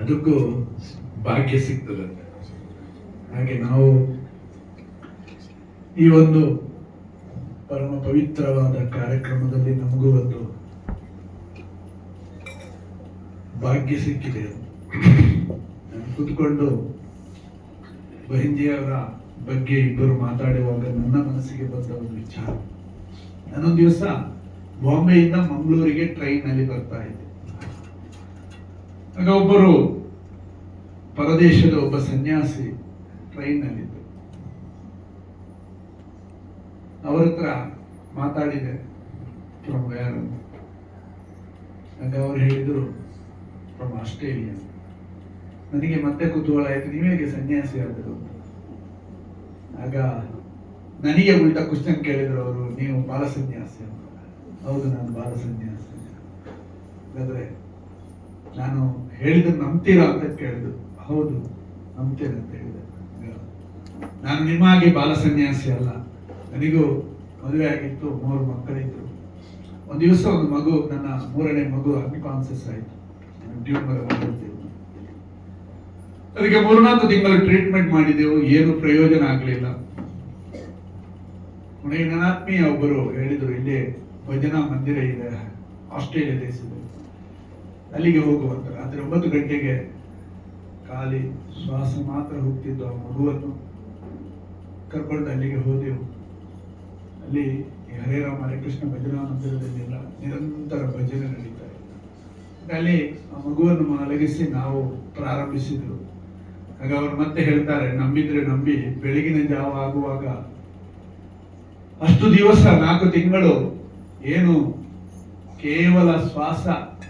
ಅದಕ್ಕೂ ಭಾಗ್ಯ ಸಿಗ್ತದೆ. ಹಾಗೆ ನಾವು ಈ ಒಂದು ಪರಮ ಪವಿತ್ರವಾದ ಕಾರ್ಯಕ್ರಮದಲ್ಲಿ ನಮಗೂ ಒಂದು ಭಾಗ್ಯ ಸಿಕ್ಕಿದೆ. ನಾನು ಕೂತ್ಕೊಂಡು ಬಹಿಂಜಿಯವರ ಬಗ್ಗೆ ಇಬ್ಬರು ಮಾತಾಡುವಾಗ ನನ್ನ ಮನಸ್ಸಿಗೆ ಬಂದ ಒಂದು ವಿಚಾರ. ನಾನೊಂದು ದಿವಸ ಬಾಂಬೆಯಿಂದ ಮಂಗಳೂರಿಗೆ ಟ್ರೈನ್ ನಲ್ಲಿ ಬರ್ತಾ ಇದ್ದೆ. ಆಗ ಒಬ್ಬರು ಪರದೇಶದ ಒಬ್ಬ ಸನ್ಯಾಸಿ ಟ್ರೈನ್ ನಲ್ಲಿದ್ದರು. ಅವರ ಹತ್ರ ಮಾತಾಡಿದೆ, ಫ್ರಮ್ ಯಾರು? ಆಗ ಅವರು ಹೇಳಿದರು ಫ್ರಮ್ ಆಸ್ಟ್ರೇಲಿಯಾ. ನನಗೆ ಮತ್ತೆ ಕುತೂಹಲ ಆಯ್ತು, ನೀವೇಗೆ ಸನ್ಯಾಸಿ ಆದರು? ಆಗ ನನಗೆ ಉಲ್ಟಾ ಕ್ವಶನ್ ಕೇಳಿದ್ರು ಅವರು, ನೀವು ಬಾಲ ಸನ್ಯಾಸಿ ಅಂತ. ಹೌದು, ನಾನು ಬಾಲ ಸನ್ಯಾಸಿ. ಹಾಗಾದ್ರೆ ನಾನು ಹೇಳಿದ್ರು ನಂಬ್ತೀರಾ ಅಂತ ಕೇಳಿದ್ರು. ಹೌದು ನಂಬ್ತೇನೆ ಅಂತ ಹೇಳಿದೆ. ನಾನು ನಿಮ್ಮ ಹಾಗೆ ಬಾಲ ಸನ್ಯಾಸಿ ಅಲ್ಲ, ನನಗೂ ಮದುವೆ ಆಗಿತ್ತು, 3 ಮಕ್ಕಳಿದ್ರು. ಒಂದು ದಿವಸ ಒಂದು ಮಗು, ನನ್ನ 3ನೇ ಮಗು ಅನ್ಕಾನ್ಸಿಯಸ್ ಆಯಿತು, ಟ್ಯೂಮರ್ ಬಂದಿತ್ತು. ಅದಕ್ಕೆ 3-4 ತಿಂಗಳು ಟ್ರೀಟ್ಮೆಂಟ್ ಮಾಡಿದೆವು, ಏನು ಪ್ರಯೋಜನ ಆಗಲಿಲ್ಲ. ಕೊನೆಗೆ ನನ್ನ ಆತ್ಮೀಯ ಒಬ್ಬರು ಹೇಳಿದ್ರು, ಇಲ್ಲೇ ಭಜನಾ ಮಂದಿರ ಇದೆ ಆಸ್ಟ್ರೇಲಿಯಾ ದೇಶದಲ್ಲಿ, ಅಲ್ಲಿಗೆ ಹೋಗುವಂತ. ರಾತ್ರಿ 9 ಗಂಟೆಗೆ ಖಾಲಿ ಶ್ವಾಸ ಮಾತ್ರ ಹೋಗ್ತಿದ್ದು ಆ ಮಗುವನ್ನು ಕರ್ಕೊಂಡು ಅಲ್ಲಿಗೆ ಹೋದೆವು. ಅಲ್ಲಿ ಹರೇ ರಾಮ ಹರೇ ಕೃಷ್ಣ ಭಜನಾ ಮಂದಿರದಲ್ಲೆಲ್ಲ ನಿರಂತರ ಭಜನೆ ನಡೀತಾ ಇದೆ. ಅಲ್ಲಿ ಆ ಮಗುವನ್ನು ಮಲಗಿಸಿ ನಾವು ಪ್ರಾರಂಭಿಸಿದ್ರು. ಆಗ ಅವರು ಮತ್ತೆ ಹೇಳ್ತಾರೆ, ನಂಬಿದ್ರೆ ನಂಬಿ, ಬೆಳಗಿನ ಜಾವ ಆಗುವಾಗ ಅಷ್ಟು ದಿವಸ 4 ತಿಂಗಳು ಏನು ಕೇವಲ ಶ್ವಾಸ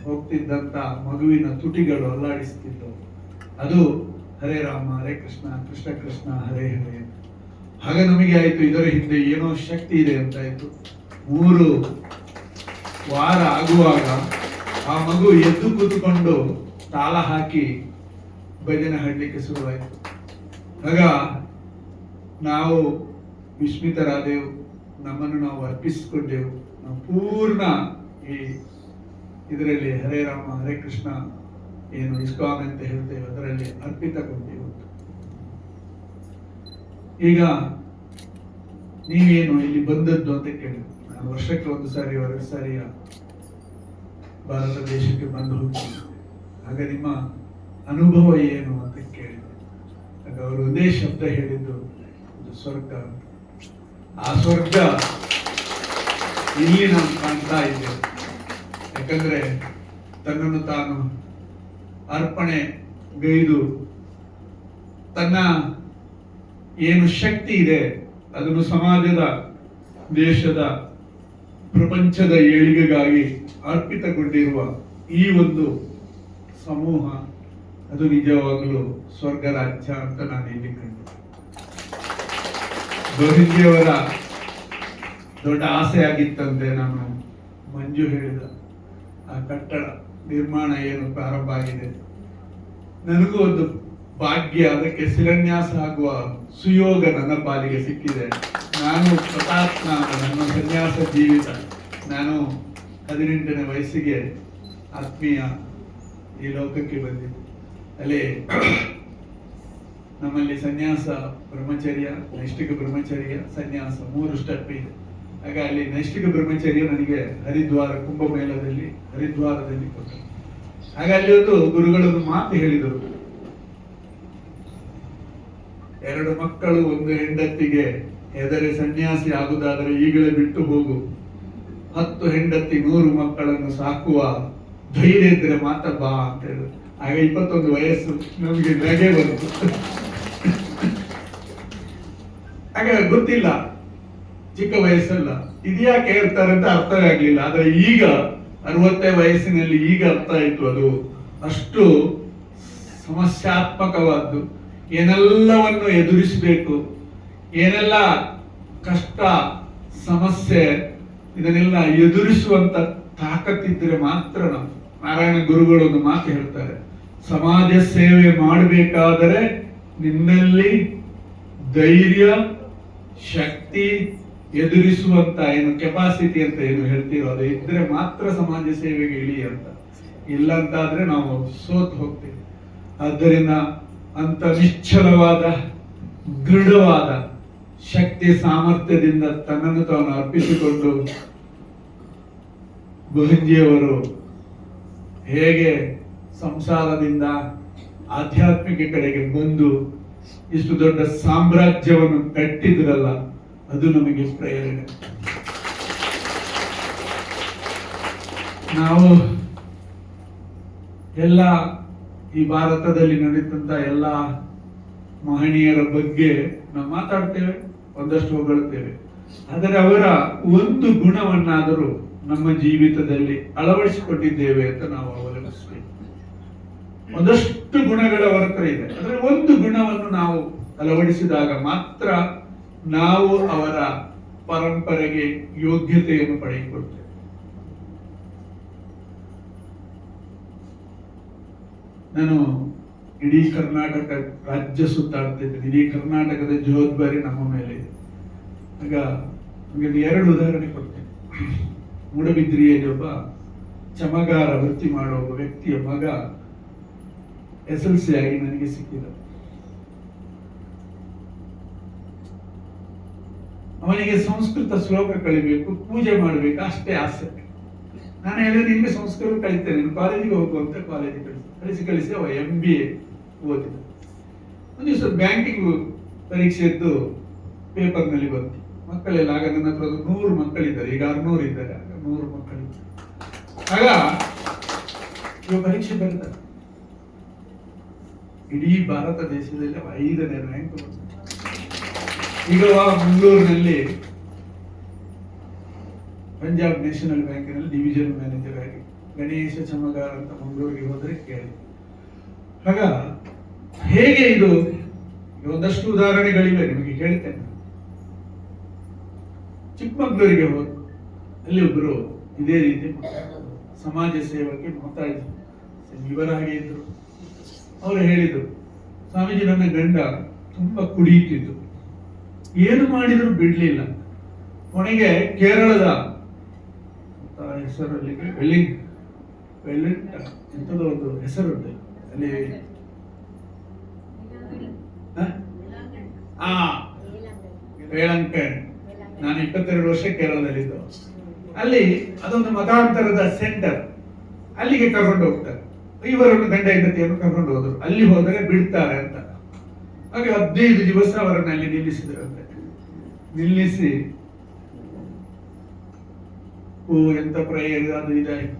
ಹೋಗ್ತಿದ್ದಂತ ಮಗುವಿನ ತುಟಿಗಳು ಅಲ್ಲಾಡಿಸ್ತಿತ್ತು, ಅದು ಹರೇ ರಾಮ ಹರೇ ಕೃಷ್ಣ ಕೃಷ್ಣ ಕೃಷ್ಣ ಹರೇ ಹರೇ. ಆಗ ನಮಗೆ ಆಯ್ತು, ಇದರ ಹಿಂದೆ ಏನೋ ಶಕ್ತಿ ಇದೆ ಅಂತ ಆಯ್ತು. 3 ವಾರ ಆಗುವಾಗ ಆ ಮಗು ಎದ್ದು ಕೂತ್ಕೊಂಡು ತಾಳ ಹಾಕಿ ಭಜನೆ ಹಾಡಲಿಕ್ಕೆ ಶುರುವಾಯಿತು. ಆಗ ನಾವು ವಿಸ್ಮಿತರಾದೆವು, ನಮ್ಮನ್ನು ನಾವು ಅರ್ಪಿಸಿಕೊಂಡೆವು. ನಾವು ಪೂರ್ಣ ಈ ಇದರಲ್ಲಿ ಹರೇ ರಾಮ ಹರೇ ಕೃಷ್ಣ ಏನು ಇಸ್ಕಾನ್ ಅಂತ ಹೇಳ್ತೇವೆ, ಅದರಲ್ಲಿ ಅರ್ಪಿತಗೊಂಡೆವು. ಈಗ ನೀವೇನು ಇಲ್ಲಿ ಬಂದದ್ದು ಅಂತ ಕೇಳಿ, ನಾನು ವರ್ಷಕ್ಕೆ 1 ಸಾರಿ 2 ಸಾರಿ ಭಾರತ ದೇಶಕ್ಕೆ ಬಂದು ಹೋಗ್ತೀನಿ. ಆಗ ನಿಮ್ಮ ಅನುಭವ ಏನು ಅಂತ ಕೇಳಿದೆ. ಆಗ ಅವರು ಒಂದೇ ಶಬ್ದ ಹೇಳಿದ್ದು, ಇದು ಸ್ವರ್ಗ. ಆ ಸ್ವರ್ಗ ಇಲ್ಲಿ ನಾನು ಕಾಣ್ತಾ ಇದ್ದೆ. ಯಾಕಂದ್ರೆ ತನ್ನನ್ನು ತಾನು ಅರ್ಪಣೆ ಗೈದು ತನ್ನ ಏನು ಶಕ್ತಿ ಇದೆ ಅದನ್ನು ಸಮಾಜದ, ದೇಶದ, ಪ್ರಪಂಚದ ಏಳಿಗೆಗಾಗಿ ಅರ್ಪಿತಗೊಂಡಿರುವ ಈ ಒಂದು ಸಮೂಹ, ಅದು ನಿಜವಾಗಲೂ ಸ್ವರ್ಗ ರಾಜ್ಯ ಅಂತ ನಾನು ಇಲ್ಲಿ ಕಂಡು. ಗೋವಿಂದಿಯವರ ದೊಡ್ಡ ಆಸೆ ಆಗಿತ್ತಂತೆ. ನಾನು ಮಂಜು ಹೇಳಿದ ಆ ಕಟ್ಟಡ ನಿರ್ಮಾಣ ಏನು ಪ್ರಾರಂಭ ಆಗಿದೆ, ನನಗೂ ಒಂದು ಭಾಗ್ಯ, ಅದಕ್ಕೆ ಶಿಲಾನ್ಯಾಸ ಆಗುವ ಸುಯೋಗ ನನ್ನ ಪಾಲಿಗೆ ಸಿಕ್ಕಿದೆ. ನಾನು ಪ್ರತಾಪ್ನ ನನ್ನ ಸನ್ಯಾಸ ಜೀವಿತ, ನಾನು 18ನೇ ವಯಸ್ಸಿಗೆ ಆತ್ಮೀಯ ಈ ಲೋಕಕ್ಕೆ ಬಂದಿದ್ದೆ. ಅಲ್ಲಿ ನಮ್ಮಲ್ಲಿ ಸನ್ಯಾಸ, ಬ್ರಹ್ಮಚರ್ಯ, ನೈಷ್ಠಿಕ ಬ್ರಹ್ಮಚರ್ಯ, ಸನ್ಯಾಸ 3 ಸ್ಟೆಪ್ ಇದೆ. ಆಗ ಅಲ್ಲಿ ನೈಷ್ಠಿಕ ಬ್ರಹ್ಮಚರ್ಯ ನನಗೆ ಹರಿದ್ವಾರ ಕುಂಭಮೇಳದಲ್ಲಿ ಹರಿದ್ವಾರದಲ್ಲಿ ಕೊಟ್ಟರು. ಆಗ ಅಲ್ಲಿ ಒಂದು ಗುರುಗಳೊಂದು ಮಾತು ಹೇಳಿದರು, 2 ಮಕ್ಕಳು 1 ಹೆಂಡತಿಗೆ ಹೆದರಿ ಸನ್ಯಾಸಿ ಆಗುವುದಾದರೆ ಈಗಲೇ ಬಿಟ್ಟು ಹೋಗು. 10 ಹೆಂಡತಿ 100 ಮಕ್ಕಳನ್ನು ಸಾಕುವ ಧೈರ್ಯ ಇದ್ರೆ ಮಾತ್ರ ಬಾ ಅಂತ ಹೇಳಿದ್ರು. ಆಗ 21 ವಯಸ್ಸು, ನಮಗೆ ನಗೆ ಬಂತು. ಆಗ ಗೊತ್ತಿಲ್ಲ, ಚಿಕ್ಕ ವಯಸ್ಸಲ್ಲ, ಇದ್ಯಾಕೆ ಹೇಳ್ತಾರೆ ಅಂತ ಅರ್ಥವೇ ಆಗ್ಲಿಲ್ಲ. ಆದ್ರೆ ಈಗ 60 ವಯಸ್ಸಿನಲ್ಲಿ ಈಗ ಅರ್ಥ ಆಯ್ತು. ಅದು ಅಷ್ಟು ಸಮಸ್ಯಾತ್ಮಕವಾದ್ದು. ಏನೆಲ್ಲವನ್ನು ಎದುರಿಸಬೇಕು, ಏನೆಲ್ಲ ಕಷ್ಟ ಸಮಸ್ಯೆ, ಇದನ್ನೆಲ್ಲ ಎದುರಿಸುವಂತ ತಾಕತ್ತಿದ್ರೆ ಮಾತ್ರ ನಾವು. ನಾರಾಯಣ ಗುರುಗಳು ಒಂದು ಮಾತು ಹೇಳ್ತಾರೆ, ಸಮಾಜ ಸೇವೆ ಮಾಡಬೇಕಾದರೆ ನಿನ್ನಲ್ಲಿ ಧೈರ್ಯ, ಶಕ್ತಿ, ಎದುರಿಸುವಂತ ಏನು ಕೆಪಾಸಿಟಿ ಅಂತ ಏನು ಹೇಳ್ತೀರೋ ಅದು ಇದ್ರೆ ಮಾತ್ರ ಸಮಾಜ ಸೇವೆಗೆ ಇಳಿ ಅಂತ. ಇಲ್ಲ ಅಂತಾದ್ರೆ ನಾವು ಸೋತ್ ಹೋಗ್ತೀವಿ. ಆದ್ದರಿಂದ ಅಂತ ನಿಶ್ಚಲವಾದ ದೃಢವಾದ ಶಕ್ತಿ ಸಾಮರ್ಥ್ಯದಿಂದ ತನ್ನನ್ನು ತಾನು ಅರ್ಪಿಸಿಕೊಂಡು ಬಹಂಜಿಯವರು ಹೇಗೆ ಸಂಸಾರದಿಂದ ಆಧ್ಯಾತ್ಮಿಕ ಕಡೆಗೆ ಬಂದು ಇಷ್ಟು ದೊಡ್ಡ ಸಾಮ್ರಾಜ್ಯವನ್ನು ಕಟ್ಟಿದ್ರಲ್ಲ, ಅದು ನಮಗೆ ಪ್ರೇರಣೆ. ನಾವು ಎಲ್ಲ ಈ ಭಾರತದಲ್ಲಿ ನಡೆಯುತ್ತಂತ ಎಲ್ಲ ಮಹನೀಯರ ಬಗ್ಗೆ ನಾವು ಮಾತಾಡ್ತೇವೆ, ಒಂದಷ್ಟು ಹೊಗಳುತ್ತೇವೆ. ಆದರೆ ಅವರ ಒಂದು ಗುಣವನ್ನಾದರೂ ನಮ್ಮ ಜೀವಿತದಲ್ಲಿ ಅಳವಡಿಸಿಕೊಂಡಿದ್ದೇವೆ ಅಂತ ನಾವು ಅವಲಂಬಿಸಬೇಕು. ಒಂದಷ್ಟು ಗುಣಗಳ ಅವರ ಹತ್ರ ಇದೆ, ಅದರ ಒಂದು ಗುಣವನ್ನು ನಾವು ಅಳವಡಿಸಿದಾಗ ಮಾತ್ರ ನಾವು ಅವರ ಪರಂಪರೆಗೆ ಯೋಗ್ಯತೆಯನ್ನು ಪಡೆದುಕೊಳ್ತೇವೆ. ನಾನು ಇಡೀ ಕರ್ನಾಟಕ ರಾಜ್ಯ ಸುತ್ತಾಡ್ತಿದ್ದೇನೆ. ಇಡೀ ಕರ್ನಾಟಕದ ಜವಾಬ್ದಾರಿ ನಮ್ಮ ಮೇಲೆ ಇದೆ. ಆಗ ನಿಮಗೆ 2 ಉದಾಹರಣೆ ಕೊಡ್ತೇನೆ. ಮೂಡಬಿದ್ರಿಯಲ್ಲಿ ಒಬ್ಬ ಚಮಗಾರ ವೃತ್ತಿ ಮಾಡುವ ಒಬ್ಬ ವ್ಯಕ್ತಿಯ ಮಗ SLC ಆಗಿ ನನಗೆ ಸಿಕ್ಕಿದ. ಅವನಿಗೆ ಸಂಸ್ಕೃತ ಶ್ಲೋಕ ಕಲಿಬೇಕು, ಪೂಜೆ ಮಾಡಬೇಕು, ಅಷ್ಟೇ ಆಸೆ. ನಾನು ಹೇಳಿದ್ರೆ ನಿಮಗೆ ಸಂಸ್ಕೃತ ಕಲಿತೇನೆ, ನೀನು ಕಾಲೇಜಿಗೆ ಹೋಗುವಂತ ಕಾಲೇಜಿಗೆ ಕಳಿಸಿ ಅವ MBA ಓದಿದ. ಒಂದು ದಿವಸ ಬ್ಯಾಂಕಿಂಗ್ ಪರೀಕ್ಷೆ ಇದ್ದು ಪೇಪರ್ನಲ್ಲಿ ಬಂತು. ಮಕ್ಕಳೆಲ್ಲ ಆಗ ನನ್ನ ಹತ್ರ 100 ಮಕ್ಕಳಿದ್ದಾರೆ, ಈಗ 600 ಇದ್ದಾರೆ. ಆಗ 100 ಮಕ್ಕಳಿದ್ದಾರೆ. ಆಗ ಇವ ಪರೀಕ್ಷೆ ಬರೆದ. ಇಡೀ ಭಾರತ ದೇಶದಲ್ಲಿ 5ನೇ ರ್ಯಾಂಕ್ ಬಂದ. ಈಗ ಮಂಗಳೂರಿನಲ್ಲಿ ಪಂಜಾಬ್ ನ್ಯಾಷನಲ್ ಬ್ಯಾಂಕಿನಲ್ಲಿ ಡಿವಿಷನ್ ಮ್ಯಾನೇಜರ್ ಆಗಿ ಗಣೇಶ ಚಮಗಾರ್ ಅಂತ ಮಂಗಳೂರಿಗೆ ಹೋದ್ರೆ ಕೇಳಿ. ಆಗ ಹೇಗೆ ಇದು, ಒಂದಷ್ಟು ಉದಾಹರಣೆಗಳಿವೆ, ನಿಮಗೆ ಹೇಳ್ತೇನೆ. ಚಿಕ್ಕಮಗಳೂರಿಗೆ ಹೋದ, ಅಲ್ಲಿ ಒಬ್ರು ಇದೇ ರೀತಿ ಸಮಾಜ ಸೇವಕ್ಕೆ ಮಾತಾಡಿದ್ರು. ಇವರ ಹಾಗೆ ಇದ್ರು. ಅವರು ಹೇಳಿದ್ರು, ಸ್ವಾಮೀಜಿ, ನನ್ನ ಗಂಡ ತುಂಬಾ ಕುಡಿಯುತ್ತಿದ್ದು, ಏನು ಮಾಡಿದ್ರು ಬಿಡ್ಲಿಲ್ಲ. ಕೊನೆಗೆ ಕೇರಳದ ಹೆಸರಲ್ಲಿ ಎಂತದೋ ಒಂದು ಹೆಸರುಂಟು ಅಲ್ಲಿ, ವೇಳಂಕಣ್. ನಾನು 22 ವರ್ಷ ಕೇರಳದಲ್ಲಿದ್ದು. ಅಲ್ಲಿ ಅದೊಂದು ಮತಾಂತರದ ಸೆಂಟರ್, ಅಲ್ಲಿಗೆ ಕರ್ಕೊಂಡು ಹೋಗ್ತಾರೆ. ಇವರನ್ನು ಗಂಡ ಹೆಂಡತಿಯನ್ನು ಕರ್ಕೊಂಡು ಹೋದ್ರು. ಅಲ್ಲಿ ಹೋದರೆ ಬಿಡ್ತಾರೆ ಅಂತ. ಹಾಗೆ 15 ದಿವಸ ಅವರನ್ನು ಅಲ್ಲಿ ನಿಲ್ಲಿಸಿದ್ರಂತೆ. ನಿಲ್ಲಿಸಿ ಎಂತ ಪ್ರೇಯರ್ ಅದು ಇದಾಯ್ತು.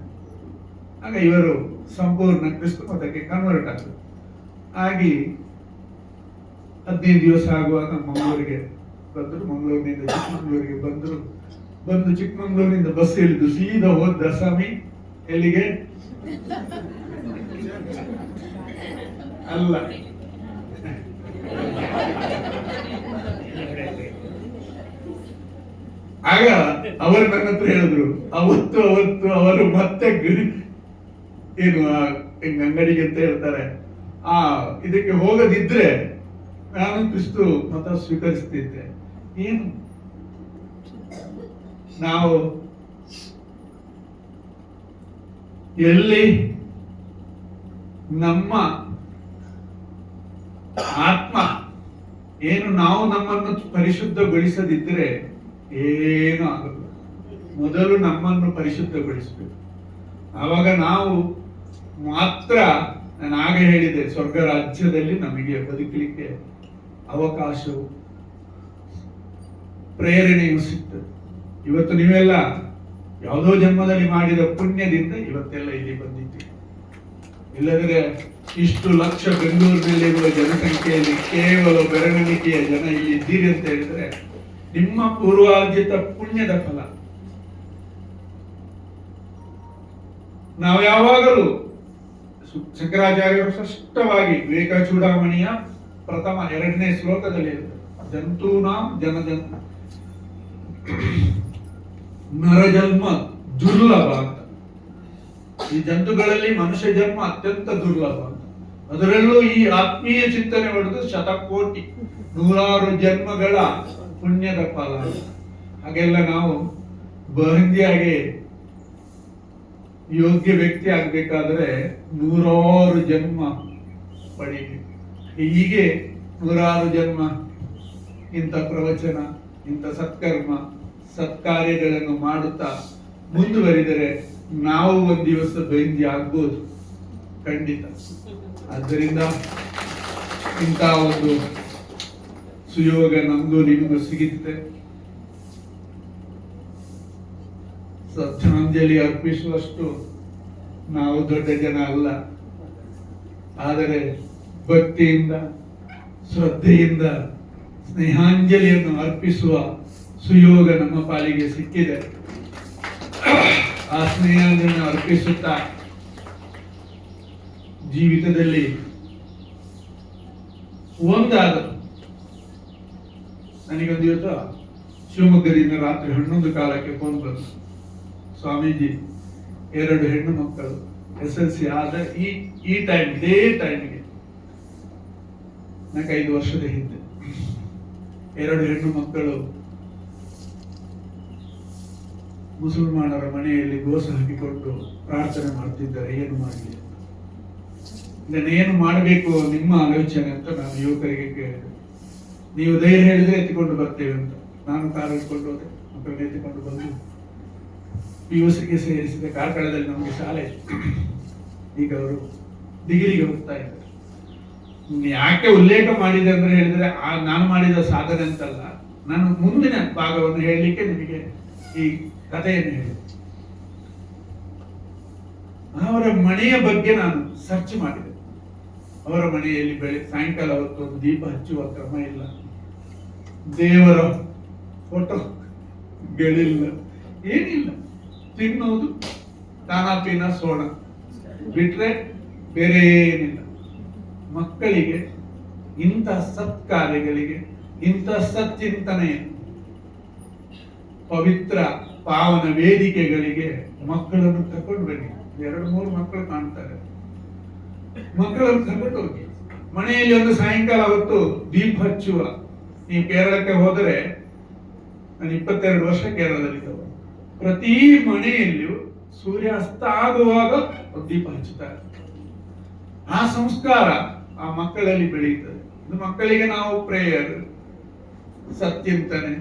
ಆಗ ಇವರು ಸಂಪೂರ್ಣ ಕ್ರಿಸ್ತ ಮತಕ್ಕೆ ಕನ್ವರ್ಟ್ ಆಗ್ತದೆ. ಆಗಿ 15 ದಿವಸ ಆಗುವಾಗ ಮಂಗಳೂರಿಗೆ ಬಂದರು. ಮಂಗಳೂರಿನಿಂದ ಚಿಕ್ಕಮಗಳೂರಿಗೆ ಬಂದು ಚಿಕ್ಕಮಗಳೂರಿನಿಂದ ಬಸ್ ಇಳಿದು ಸೀದಾ ಹೋದ ಸ್ವಾಮಿ ಎಲ್ಲಿಗೆ ಅಲ್ಲ, ಆಗ ಅವರು ನನ್ನ ಹತ್ರ ಹೇಳಿದ್ರು, ಅವತ್ತು ಅವರು ಮತ್ತೆ ಏನು ಅಂಗಡಿಗೆ ಅಂತ ಹೇಳ್ತಾರೆ, ಇದಕ್ಕೆ ಹೋಗದಿದ್ರೆ ನಾನು ಕ್ರಿಸ್ತು ಮತ ಸ್ವೀಕರಿಸ್ತಿದ್ದೆ. ಏನು ನಾವು ಎಲ್ಲಿ ನಮ್ಮ ಆತ್ಮ ಏನು ನಾವು ನಮ್ಮನ್ನು ಪರಿಶುದ್ಧಗೊಳಿಸದಿದ್ರೆ ಏನು ಆಗಲ್ಲ. ಮೊದಲು ನಮ್ಮನ್ನು ಪರಿಶುದ್ಧಗೊಳಿಸಬೇಕು. ಆವಾಗ ನಾವು ಮಾತ್ರ, ನಾನು ಆಗ ಹೇಳಿದೆ, ಸ್ವರ್ಗ ರಾಜ್ಯದಲ್ಲಿ ನಮಗೆ ಬದುಕಲಿಕ್ಕೆ ಅವಕಾಶವು ಪ್ರೇರಣೆಯು ಸಿಗ್ತದೆ. ಇವತ್ತು ನೀವೆಲ್ಲ ಯಾವುದೋ ಜನ್ಮದಲ್ಲಿ ಮಾಡಿದ ಪುಣ್ಯದಿಂದ ಇವತ್ತೆಲ್ಲ ಇಲ್ಲಿ ಬಂದಿದ್ದೀವಿ. ಇಲ್ಲದ್ರೆ ಇಷ್ಟು ಲಕ್ಷ ಬೆಂಗಳೂರಿನಲ್ಲಿರುವ ಜನಸಂಖ್ಯೆಯಲ್ಲಿ ಕೇವಲ ಬೆರಳಿಕೆಯ ಜನ ಇಲ್ಲಿ ಇದ್ದೀರಿ ಅಂತ ಹೇಳಿದ್ರೆ ನಿಮ್ಮ ಪೂರ್ವಾರ್ಜಿತ ಪುಣ್ಯದ ಫಲ. ನಾವು ಯಾವಾಗಲೂ ಶಂಕರಾಚಾರ್ಯರು ಸ್ಪಷ್ಟವಾಗಿ ವಿವೇಕ ಚೂಡಾಮಣಿಯ ಪ್ರಥಮ 2ನೇ ಶ್ಲೋಕದಲ್ಲಿ ಜಂತೂನಾಂ ಜನಜನ್ ನರಜನ್ಮ ದುರ್ಲಭ ಅಂತ. ಈ ಜಂತುಗಳಲ್ಲಿ ಮನುಷ್ಯ ಜನ್ಮ ಅತ್ಯಂತ ದುರ್ಲಭ ಅಂತ. ಅದರಲ್ಲೂ ಈ ಆತ್ಮೀಯ ಚಿಂತನೆ ಹೊಡೆದು 100,000,000 100,000 ಜನ್ಮಗಳ ಪುಣ್ಯದ ಫಲ. ಹಾಗೆಲ್ಲ ನಾವು ಬಹಂದಿಯಾಗಿ ಯೋಗ್ಯ ವ್ಯಕ್ತಿ ಆಗ್ಬೇಕಾದ್ರೆ 100,000 ಜನ್ಮ ಪಡೀಬೇಕು. ಹೀಗೆ ನೂರಾರು ಜನ್ಮ ಇಂಥ ಪ್ರವಚನ, ಇಂಥ ಸತ್ಕರ್ಮ ಸತ್ಕಾರ್ಯಗಳನ್ನು ಮಾಡುತ್ತಾ ಮುಂದುವರಿದರೆ ನಾವು ಒಂದು ದಿವಸ ಬೈಂದಿ ಆಗ್ಬೋದು, ಖಂಡಿತ. ಆದ್ದರಿಂದ ಇಂಥ ಒಂದು ಸುಯೋಗ ನಮಗೂ ನಿಮಗೂ ಸಿಗುತ್ತೆ. ಶ್ರದ್ಧಾಂಜಲಿ ಅರ್ಪಿಸುವಷ್ಟು ನಾವು ದೊಡ್ಡ ಜನ ಅಲ್ಲ, ಆದರೆ ಭಕ್ತಿಯಿಂದ ಶ್ರದ್ಧೆಯಿಂದ ಸ್ನೇಹಾಂಜಲಿಯನ್ನು ಅರ್ಪಿಸುವ ಸುಯೋಗ ನಮ್ಮ ಪಾಲಿಗೆ ಸಿಕ್ಕಿದೆ. ಆ ಸ್ನೇಹಾಂಜಲಿಯನ್ನು ಅರ್ಪಿಸುತ್ತಾ ಜೀವಿತದಲ್ಲಿ ಒಂದಾದ ನನಗೊಂದು ಇವತ್ತು ಶಿವಮೊಗ್ಗದಿಂದ ರಾತ್ರಿ 11 ಕಾಲಕ್ಕೆ ಫೋನ್ ಬಂತು. ಸ್ವಾಮೀಜಿ 2 ಹೆಣ್ಣು ಮಕ್ಕಳು SLC ಆದ ಈ ಟೈಮ್, ಇದೇ ಟೈಮ್ಗೆ, ನನಗೆ 5 ವರ್ಷದ ಹಿಂದೆ 2 ಹೆಣ್ಣು ಮಕ್ಕಳು ಮುಸಲ್ಮಾನರ ಮನೆಯಲ್ಲಿ ಗೋಸು ಹಾಕಿಕೊಂಡು ಪ್ರಾರ್ಥನೆ ಮಾಡ್ತಿದ್ದಾರೆ. ಏನು ಮಾಡಲಿ, ಇದನ್ನೇನು ಮಾಡಬೇಕು ನಿಮ್ಮ ಆಲೋಚನೆ ಅಂತ ನಾನು ಯುವಕರಿಗೆ ಕೇಳಿದೆ. ನೀವು ಧೈರ್ಯ ಹೇಳಿದ್ರೆ ಎತ್ತಿಕೊಂಡು ಬರ್ತೇವೆ ಅಂತ. ನಾನು ಕಾರು ಇಟ್ಕೊಂಡು ಹೋದೆ, ಮಕ್ಕಳನ್ನ ಎತ್ತಿಕೊಂಡು ಬಂದು PUCಗೆ ಸೇರಿಸಿದೆ. ಕಾರ್ಕಳದಲ್ಲಿ ನಮಗೆ ಶಾಲೆ ಇತ್ತು. ಈಗ ಅವರು ಡಿಗ್ರಿಗೆ ಹೋಗ್ತಾ ಇದ್ದಾರೆ. ಯಾಕೆ ಉಲ್ಲೇಖ ಮಾಡಿದೆ ಅಂದ್ರೆ ಹೇಳಿದ್ರೆ ನಾನು ಮಾಡಿದ ಸಾಧನೆ ಅಂತಲ್ಲ, ನಾನು ಮುಂದಿನ ಭಾಗವನ್ನು ಹೇಳಲಿಕ್ಕೆ ನಿಮಗೆ ಈ ಕಥೆಯನ್ನು ಹೇಳಿ. ಅವರ ಮನೆಯ ಬಗ್ಗೆ ನಾನು ಸರ್ಚ್ ಮಾಡಿದೆ. ಅವರ ಮನೆಯಲ್ಲಿ ಸಾಯಂಕಾಲ ಹೊತ್ತು ಒಂದು ದೀಪ ಹಚ್ಚುವ ಕ್ರಮ ಇಲ್ಲ, ದೇವರ ಫೋಟೋಗಳಿಲ್ಲ, ಏನಿಲ್ಲ. ತಿನ್ನೋದು ತಾನಾಪಿನ ಸೋಣ ಬಿಟ್ರೆ ಬೇರೆ ಏನಿಲ್ಲ. ಮಕ್ಕಳಿಗೆ ಇಂಥ ಸತ್ಕಾರ್ಯಗಳಿಗೆ, ಇಂಥ ಸಚ್ಚಿಂತನೆಯ ಪವಿತ್ರ ಪಾವನ ವೇದಿಕೆಗಳಿಗೆ ಮಕ್ಕಳನ್ನು ಕರ್ಕೊಂಡು ಬನ್ನಿ. 2-3 ಮಕ್ಕಳು ಕಾಣ್ತಾರೆ, ಮಕ್ಕಳನ್ನು ಕರ್ಕೊಂಡು ಹೋಗಿ. ಮನೆಯಲ್ಲಿ ಒಂದು ಸಾಯಂಕಾಲ ಹೊತ್ತು ದೀಪ ಹಚ್ಚುವ. ನೀವು ಕೇರಳಕ್ಕೆ ಹೋದರೆ, ನಾನು 22 ವರ್ಷ ಕೇರಳದಲ್ಲಿದ್ದವ, ಪ್ರತಿ ಮನೆಯಲ್ಲಿಯೂ ಸೂರ್ಯಾಸ್ತ ಆಗುವಾಗ ಒಂದು ದೀಪ ಹಚ್ಚುತ್ತಾರೆ. ಆ ಸಂಸ್ಕಾರ ಆ ಮಕ್ಕಳಲ್ಲಿ ಬೆಳೆಯುತ್ತದೆ. ಮಕ್ಕಳಿಗೆ ನಾವು ಪ್ರೇಯರ್, ಸತ್ಚಿಂತನೆ,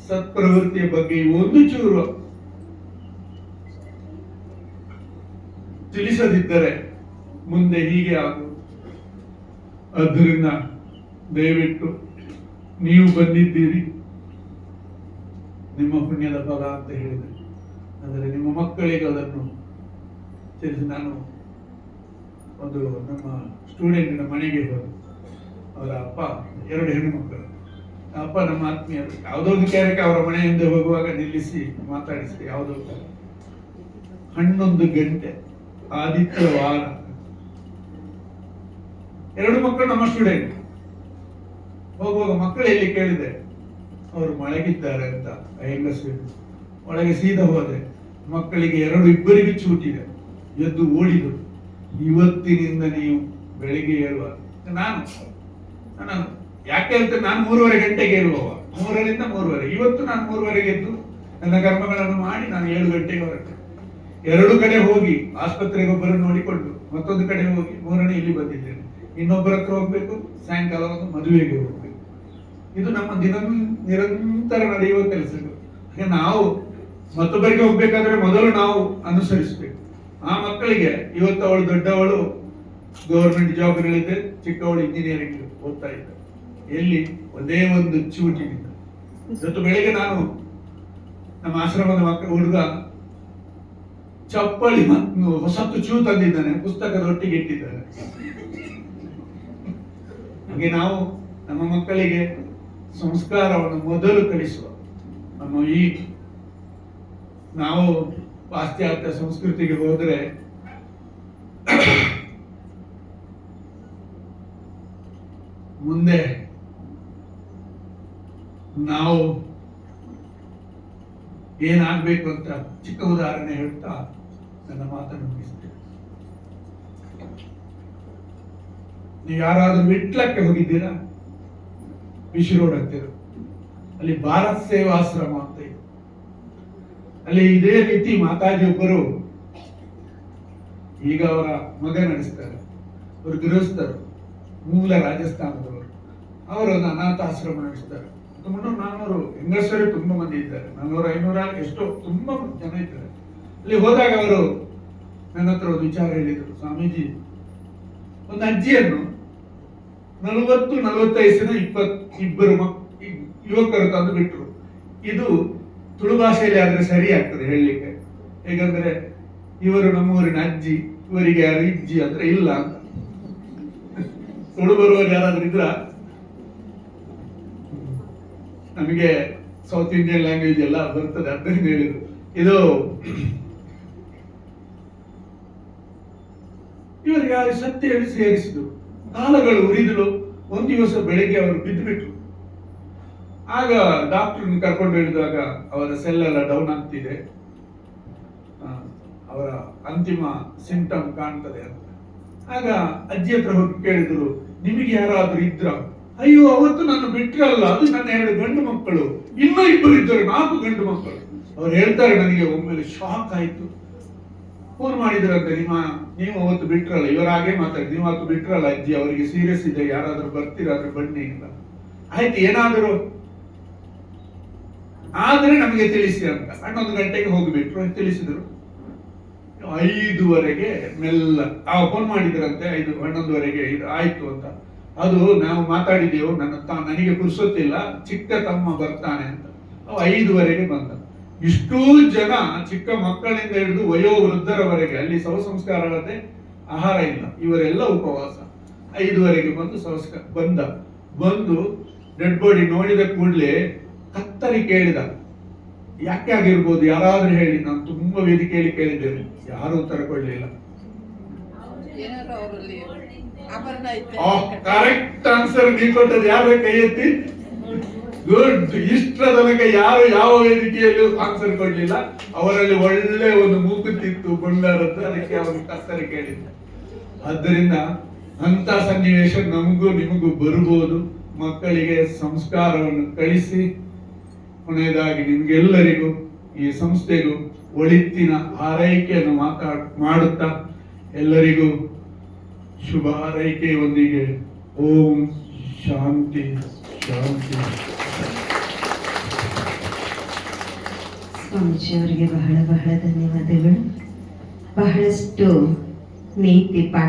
ಸತ್ಪ್ರವೃತ್ತಿಯ ಬಗ್ಗೆ ಒಂದು ಚೂರು ತಿಳಿಸದಿದ್ದರೆ ಮುಂದೆ ಹೀಗೆ ಆಗುವುದು. ಆದ್ದರಿಂದ ದಯವಿಟ್ಟು ನೀವು ಬಂದಿದ್ದೀರಿ, ನಿಮ್ಮ ಪುಣ್ಯದ ಫಲ ಅಂತ ಹೇಳಿದೆ. ಆದರೆ ನಿಮ್ಮ ಮಕ್ಕಳಿಗೆ ಅದನ್ನು ತಿಳಿಸಿ. ನಾನು ಒಂದು ನಮ್ಮ ಸ್ಟೂಡೆಂಟಿನ ಮನೆಗೆ ಹೋದೆ. ಅವರ ಅಪ್ಪ 2 ಹೆಣ್ಣು ಮಕ್ಕಳು. ಅಪ್ಪ ನಮ್ಮ ಆತ್ಮೀಯರು. ಯಾವುದೋ ಒಂದು ಕಾರ್ಯಕ್ಕೆ ಅವರ ಮನೆ ಹಿಂದೆ ಹೋಗುವಾಗ ನಿಲ್ಲಿಸಿ ಮಾತಾಡಿಸಿ, ಯಾವುದೋ 11 ಗಂಟೆ ಆದಿತ್ಯವಾರ. 2 ಮಕ್ಕಳು ನಮ್ಮ ಸ್ಟೂಡೆಂಟ್. ಹೋಗುವಾಗ ಮಕ್ಕಳು ಎಲ್ಲಿ ಕೇಳಿದೆ, ಅವರು ಮಳಗಿದ್ದಾರೆ ಅಂತ ಹೆಂಗಸರು. ಒಳಗೆ ಸೀದಾ ಹೋದೆ. ಮಕ್ಕಳಿಗೆ ಇಬ್ಬರಿಗೆ ಚೂಟಿದೆ, ಎದ್ದು ಓಡಿದರು. ಇವತ್ತಿನಿಂದ ನೀವು ಬೆಳಿಗ್ಗೆ ಹೇಳುವ. ನಾನು ಯಾಕೆ ಅಂತ, ನಾನು 3:30 ಗಂಟೆಗೆ ಹೇಳುವವ, 3ರಿಂದ 3:30. ಇವತ್ತು ನಾನು 3:30 ಎದ್ದು ನನ್ನ ಕರ್ಮಗಳನ್ನು ಮಾಡಿ ನಾನು 7 ಗಂಟೆಗೆ ಹೊರಟೆ. 2 ಕಡೆ ಹೋಗಿ ಆಸ್ಪತ್ರೆಗೆ ಒಬ್ಬರು ನೋಡಿಕೊಂಡು, ಮತ್ತೊಂದು ಕಡೆ ಹೋಗಿ 3ನೇ ಇಲ್ಲಿ ಬಂದಿದ್ದೇನೆ. ಇನ್ನೊಬ್ಬರ ಹತ್ರ ಹೋಗ್ಬೇಕು, ಸಾಯಂಕಾಲ ಒಂದು ಮದುವೆಗೆ ಹೋಗ್ಬೇಕು. ಇದು ನಮ್ಮ ನಿರಂತರ ನಡೆಯುವ ಕೆಲಸಗಳು. ನಾವು ಮತ್ತೊಬ್ಬರಿಗೆ ಹೋಗ್ಬೇಕಾದ್ರೆ ಮೊದಲು ನಾವು ಅನುಸರಿಸಬೇಕು. ಆ ಮಕ್ಕಳಿಗೆ ಇವತ್ತು ಅವಳು ದೊಡ್ಡವಳು ಗವರ್ಮೆಂಟ್ ಜಾಬ್ಗಳಿದೆ, ಚಿಕ್ಕವಳು ಇಂಜಿನಿಯರಿಂಗ್ ಓದ್ತಾ ಇದ್ದ. ಎಲ್ಲಿ ಒಂದೇ ಒಂದು ಚೂಟಿನಿಂದ. ಇವತ್ತು ಬೆಳಿಗ್ಗೆ ನಾನು ನಮ್ಮ ಆಶ್ರಮದ ಹುಡುಗ ಚಪ್ಪಲಿ ಹೊಸತ್ತು ಚೂ ತಂದಿದ್ದಾನೆ, ಪುಸ್ತಕದ ಒಟ್ಟಿಗೆ ಇಟ್ಟಿದ್ದಾನೆ. ಹಾಗೆ ನಾವು ನಮ್ಮ ಮಕ್ಕಳಿಗೆ ಸಂಸ್ಕಾರವನ್ನು ಮೊದಲು ಕಲಿಸುವ. ನಾವು ಪಾಶ್ಚಾತ್ಯ ಸಂಸ್ಕೃತಿಗೆ ಹೋದರೆ ಮುಂದೆ ನಾವು ಏನಾಗಬೇಕು ಅಂತ ಚಿಕ್ಕ ಉದಾಹರಣೆ ಹೇಳ್ತಾ ನನ್ನ ಮಾತನ್ನು ಮುಗಿಸ್ತೇನೆ. ನೀವು ಯಾರಾದ್ರೂ ವಿಟ್ಲಕ್ಕೆ ಹೋಗಿದ್ದೀರಾ? ವಿಶ್ ರೋಡ್ ಹತ್ತಿರ ಅಲ್ಲಿ ಭಾರತ್ ಸೇವಾಶ್ರಮ ಅಂತ ಇದೆ. ಅಲ್ಲಿ ಇದೇ ರೀತಿ ಮಾತಾಜಿ ಒಬ್ಬರು, ಈಗ ಅವರ ಮಗ ನಡೆಸ್ತಾರೆ, ಅವರು ಗೃಹಸ್ಥರು. ಮೂಲ ರಾಜಸ್ಥಾನದವರು. ಅವರು ಒಂದು ಅನಾಥಾಶ್ರಮ ನಡೆಸ್ತಾರೆ. 300-400 ಹೆಂಗಸರು ತುಂಬಾ ಮಂದಿ ಇದ್ದಾರೆ, 400-500 ಎಷ್ಟೋ ತುಂಬಾ ಜನ ಇದ್ದಾರೆ. ಅಲ್ಲಿ ಹೋದಾಗ ಅವರು ನನ್ನ ಹತ್ರ ಒಂದು ವಿಚಾರ ಹೇಳಿದರು, ಸ್ವಾಮೀಜಿ, ಒಂದು ಅಜ್ಜಿಯನ್ನು 40-45 ಇಬ್ಬರು ಯುವಕರು ತಂದು ಬಿಟ್ರು. ಇದು ತುಳು ಭಾಷೆಯಲ್ಲಿ ಆದ್ರೆ ಸರಿ ಆಗ್ತದೆ ಹೇಳಲಿಕ್ಕೆ, ಹೇಗಂದ್ರೆ ಇವರು ನಮ್ಮೂರಿನ ಅಜ್ಜಿ, ಇವರಿಗೆ ಯಾರು ಇಜ್ಜಿ ಅಂದ್ರೆ ಇಲ್ಲ ಅಂತ. ತುಳು ಬರುವವರು ಯಾರಾದ್ರೂ ಇದ್ರ? ನಮಗೆ ಸೌತ್ ಇಂಡಿಯನ್ ಲ್ಯಾಂಗ್ವೇಜ್ ಎಲ್ಲ ಬರ್ತದೆ, ಅದರಿಂದ ಹೇಳಿದ್ರು. ಇದು ಇವರಿಗೆ ಸತ್ಯ ಹೇಳಿ ಸೇರಿಸಿದ್ರು. ಕಾಲಗಳು ಉರಿದಲು. ಒಂದು ದಿವಸ ಬೆಳಿಗ್ಗೆ ಅವರು ಬಿದ್ದು ಬಿಟ್ರು. ಆಗ ಡಾಕ್ಟರ್ ಕರ್ಕೊಂಡು ಹೇಳಿದಾಗ ಅವರ ಸೆಲ್ ಎಲ್ಲ ಡೌನ್ ಆಗ್ತಿದೆ, ಅವರ ಅಂತಿಮ ಸಿಂಟಮ್ ಕಾಣ್ತದೆ ಅಂತ. ಆಗ ಅಜ್ಜಿ ಹತ್ರ ಹೋಗಿ ಕೇಳಿದ್ರು, ನಿಮಗೆ ಯಾರಾದ್ರೂ ಇದ್ರ? ಅಯ್ಯೋ, ಅವತ್ತು ನಾನು ಬಿಟ್ರಲ್ಲ, ಅದು ನನ್ನ 2 ಗಂಡು ಮಕ್ಕಳು, ಇನ್ನೂ 2 ಇದ್ದರು, 4 ಗಂಡು ಮಕ್ಕಳು. ಅವ್ರು ಹೇಳ್ತಾರೆ, ನನಗೆ ಒಮ್ಮೆಲೆ ಶಾಕ್ ಆಯ್ತು. ಫೋನ್ ಮಾಡಿದ್ರಂತೆ, ನೀವು ಅವತ್ತು ಬಿಟ್ರಲ್ಲ, ಇವರ ಹಾಗೆ ಮಾತಾಡಿದ್ರು, ನೀವು ಅವತ್ತು ಬಿಟ್ರಲ್ಲ ಅಜ್ಜಿ, ಅವರಿಗೆ ಸೀರಿಯಸ್ ಇದೆ, ಯಾರಾದ್ರೂ ಬರ್ತೀರಾದ್ರೆ ಬನ್ನಿ ಇಲ್ಲ. ಆಯ್ತು, ಏನಾದರೂ ಆದ್ರೆ ನಮಗೆ ತಿಳಿಸಿ ಅಂತ 11 ಗಂಟೆಗೆ ಹೋಗಿಬಿಟ್ರು. ತಿಳಿಸಿದ್ರು. 5ವರೆಗೆ ಮೆಲ್ಲ ಫೋನ್ ಮಾಡಿದ್ರಂತೆ, 11ವರೆಗೆ ಇದು ಆಯ್ತು ಅಂತ. ಅದು ನಾವು ಮಾತಾಡಿದೆವು, ನನಗೆ ಪುರ್ಸೊತ್ತಿಲ್ಲ, ಚಿಕ್ಕ ತಮ್ಮ ಬರ್ತಾನೆ ಅಂತ. 5ವರೆಗೆ ಬಂದ. ಇಷ್ಟೂ ಜನ, ಚಿಕ್ಕ ಮಕ್ಕಳಿಂದ ಹಿಡಿದು ವಯೋವೃದ್ಧರವರೆಗೆ, ಅಲ್ಲಿ ಶವ ಸಂಸ್ಕಾರ ಆಗದೆ, ಆಹಾರ ಇಲ್ಲ, ಇವರೆಲ್ಲ ಉಪವಾಸ. 5ವರೆಗೆ ಬಂದು ಡೆಡ್ ಬಾಡಿ ನೋಡಿದ ಕೂಡಲೇ ಕತ್ತರಿ ಕೇಳಿದ, ಯಾಕೆ ಆಗಿರ್ಬೋದು, ಯಾರಾದ್ರೂ ಹೇಳಿ. ನಾನು ತುಂಬಾ ವೇದಿಕೆಯಲ್ಲಿ ಕೇಳಿದ್ದೇನೆ, ಯಾರು ಉತ್ತರ ಕೊಡ್ಲಿಲ್ಲ. ಕರೆಕ್ಟ್ ಆನ್ಸರ್ ನೀವು ಕೊಟ್ಟದ್ದು. ಯಾರು ಕೈ ಎತ್ತಿ? ಗುಡ್. ಇಷ್ಟರ ತನಕ ಯಾರು ಯಾವ ವೇದಿಕೆಯಲ್ಲೂ ಆನ್ಸರ್ ಕೊಡ್ಲಿಲ್ಲ. ಅವರಲ್ಲಿ ಒಳ್ಳೆ ಒಂದು ಮೂಗುತ್ತಿತ್ತು, ಬಂಡಾರದ್ದು, ಅದಕ್ಕೆ ಅವನು ಕತ್ತರಿ ಕೇಳಿದ್ದ. ಆದ್ದರಿಂದ ಅಂತ ಸನ್ನಿವೇಶ ನಮಗೂ ನಿಮಗೂ ಬರ್ಬೋದು. ಮಕ್ಕಳಿಗೆ ಸಂಸ್ಕಾರವನ್ನು ಕಳಿಸಿ, ಕೊನೆಯದಾಗಿ ನಿಮ್ಗೆಲ್ಲರಿಗೂ ಈ ಸಂಸ್ಥೆಗೂ ಒಳಿತಿನ ಹಾರೈಕೆಯನ್ನು ಮಾಡುತ್ತಾ ಎಲ್ಲರಿಗೂ ಶುಭ ಹಾರೈಕೆಯೊಂದಿಗೆ ಓಂ ಶಾಂತಿ ಶಾಂತಿ. ಸ್ವಾಮೀಜಿ ಅವರಿಗೆ ಬಹಳ ಬಹಳ ಧನ್ಯವಾದಗಳು. ಬಹಳಷ್ಟು ನೀತಿ ಪಾಠ